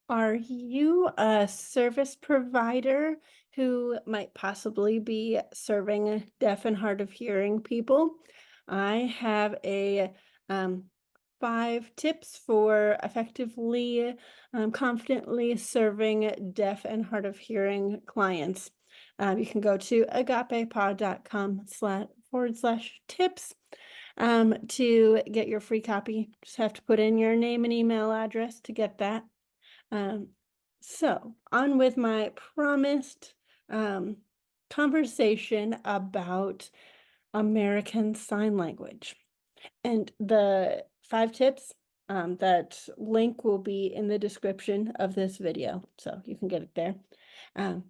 Are you a service provider who might possibly be serving deaf and hard of hearing people? I have a um, 5 tips for effectively, confidently serving deaf and hard of hearing clients. You can go to agapepod.com/tips to get your free copy. Just have to put in your name and email address to get that. Um, so on with my promised um, conversation about American Sign Language. And the 5 tips, that link will be in the description of this video, so you can get it there. Um,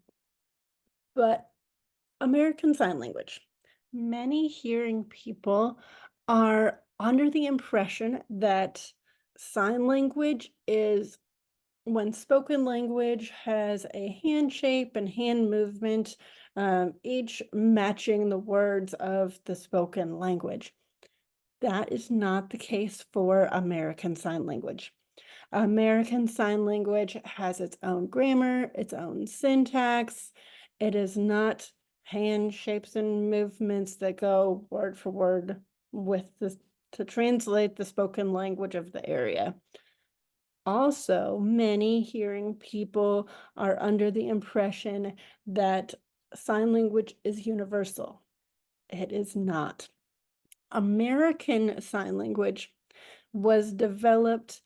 but American Sign Language. Many hearing people are under the impression that sign language is when spoken language has a hand shape and hand movement, each matching the words of the spoken language. That is not the case for American Sign Language. American Sign Language has its own grammar, its own syntax. It is not hand shapes and movements that go word for word with the to translate the spoken language of the area. Also, many hearing people are under the impression that sign language is universal. It is not. American Sign Language was developed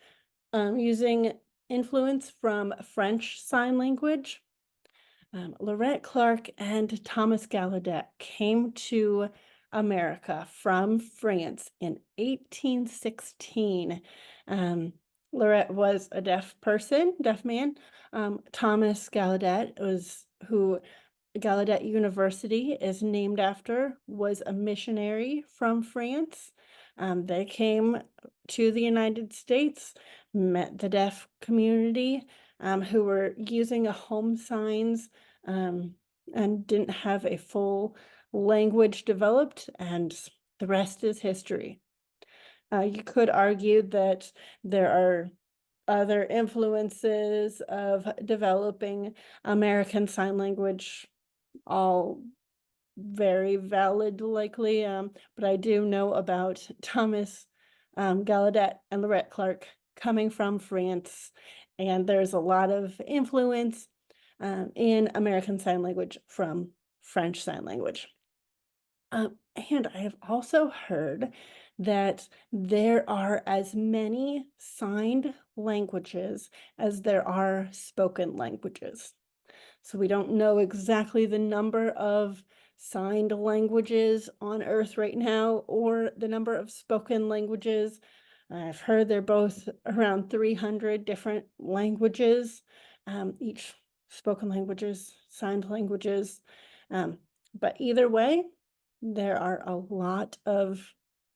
using influence from French Sign Language. Lorette Clark and Thomas Gallaudet came to America from France in 1816. Um, Lorette was a deaf man. Thomas Gallaudet was who Gallaudet University is named after, was a missionary from France. They came to the United States, met the deaf community, who were using a home signs, um, and didn't have a full language developed, and the rest is history. You could argue that there are other influences of developing American Sign Language, all very valid, likely, but I do know about Thomas Gallaudet and Lorette Clark coming from France, and there's a lot of influence in American Sign Language from French Sign Language. And I have also heard that there are as many signed languages as there are spoken languages. So we don't know exactly the number of signed languages on Earth right now or the number of spoken languages. I've heard they're both around 300 different languages, each spoken languages, signed languages. Um, but either way, there are a lot of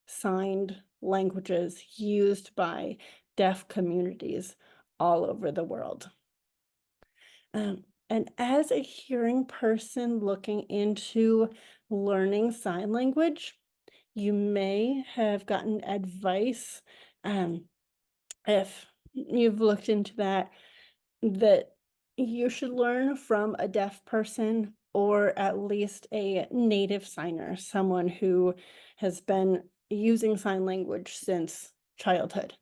signed languages used by deaf communities all over the world. And as a hearing person looking into learning sign language, you may have gotten advice, um, if you've looked into that, that you should learn from a deaf person or at least a native signer, someone who has been using sign language since childhood.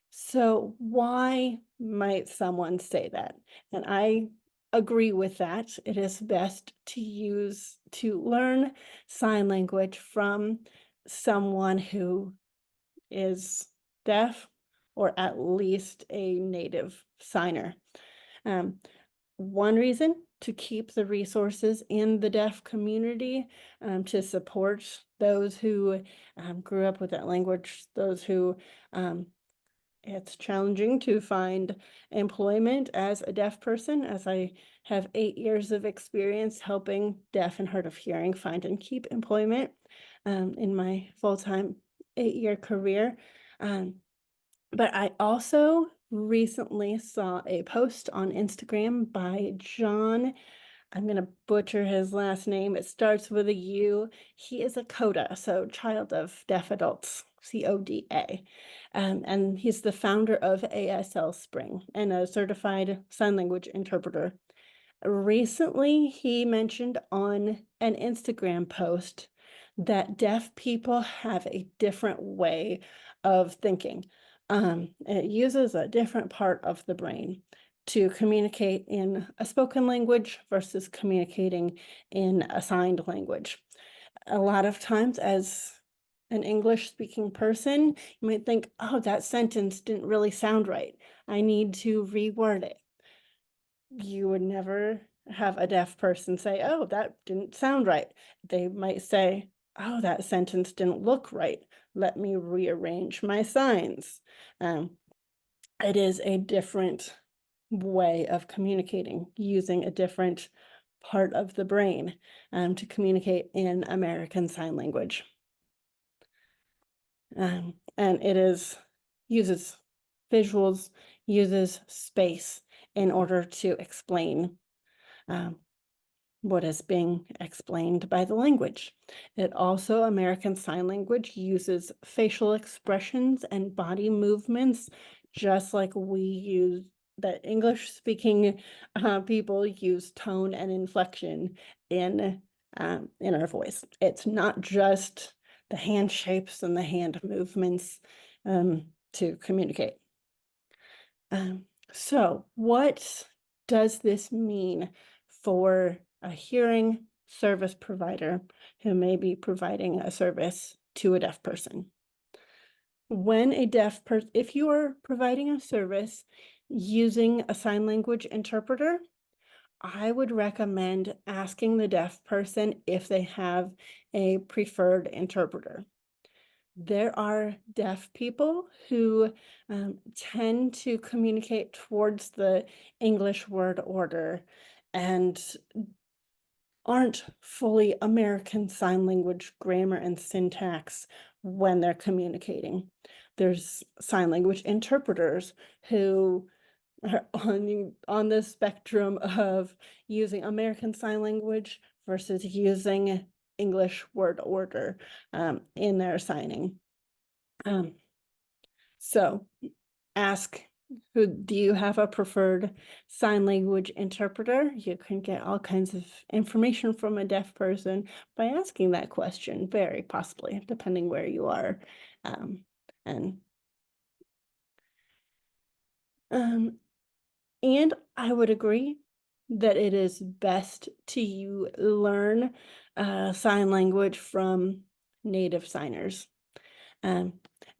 So why might someone say that? And I agree with that. It is best to learn sign language from someone who is deaf or at least a native signer. Um, One reason to keep the resources in the deaf community, to support those who grew up with that language, those who it's challenging to find employment as a deaf person, as I have 8 years of experience helping deaf and hard of hearing find and keep employment in my full-time 8-year career. Um, but I also recently saw a post on Instagram by John. I'm going to butcher his last name. It starts with a U. He is a CODA, so child of deaf adults. CODA. And he's the founder of ASL Spring and a certified sign language interpreter. Recently, he mentioned on an Instagram post that deaf people have a different way of thinking. It uses a different part of the brain to communicate in a spoken language versus communicating in a signed language. A lot of times, as an English speaking person, you might think, oh, that sentence didn't really sound right. I need to reword it. You would never have a deaf person say, oh, that didn't sound right. They might say, oh, that sentence didn't look right. Let me rearrange my signs. It is a different way of communicating, using a different part of the brain to communicate in American Sign Language. And it uses visuals, uses space in order to explain what is being explained by the language. It also, American Sign Language, uses facial expressions and body movements, just like we use, that English-speaking people use tone and inflection in our voice. It's not just the hand shapes and the hand movements to communicate. So what does this mean for a hearing service provider who may be providing a service to a deaf person? When a deaf person, if you are providing a service using a sign language interpreter, I would recommend asking the deaf person if they have a preferred interpreter. There are deaf people who tend to communicate towards the English word order and aren't fully American Sign Language grammar and syntax when they're communicating. There's sign language interpreters who are on the spectrum of using American Sign Language versus using English word order in their signing. So ask, do you have a preferred sign language interpreter? You can get all kinds of information from a deaf person by asking that question, very possibly, depending where you are. And I would agree that it is best to learn sign language from native signers.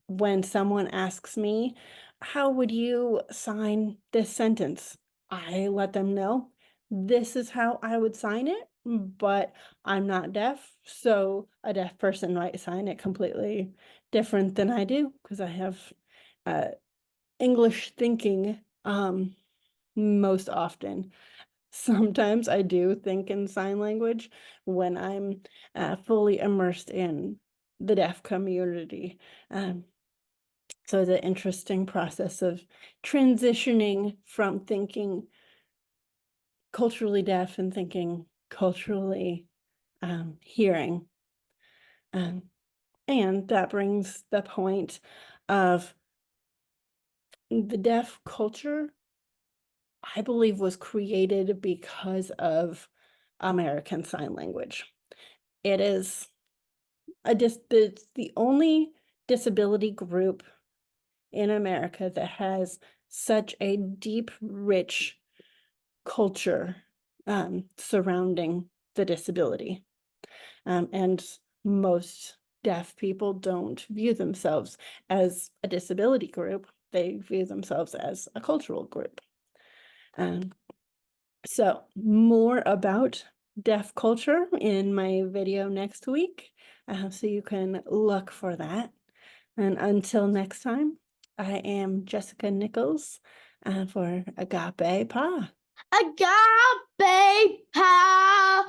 When someone asks me, how would you sign this sentence? I let them know this is how I would sign it, but I'm not deaf, so a deaf person might sign it completely different than I do because I have English thinking most often. Sometimes I do think in sign language when I'm fully immersed in the deaf community. So it's an interesting process of transitioning from thinking culturally deaf and thinking culturally hearing. And that brings the point of the deaf culture, I believe, was created because of American Sign Language. It is it's the only disability group in America that has such a deep, rich culture surrounding the disability. And most deaf people don't view themselves as a disability group. They view themselves as a cultural group. So more about deaf culture in my video next week. So you can look for that. And until next time, I am Jessica Nichols for Agape Pa. Agape power.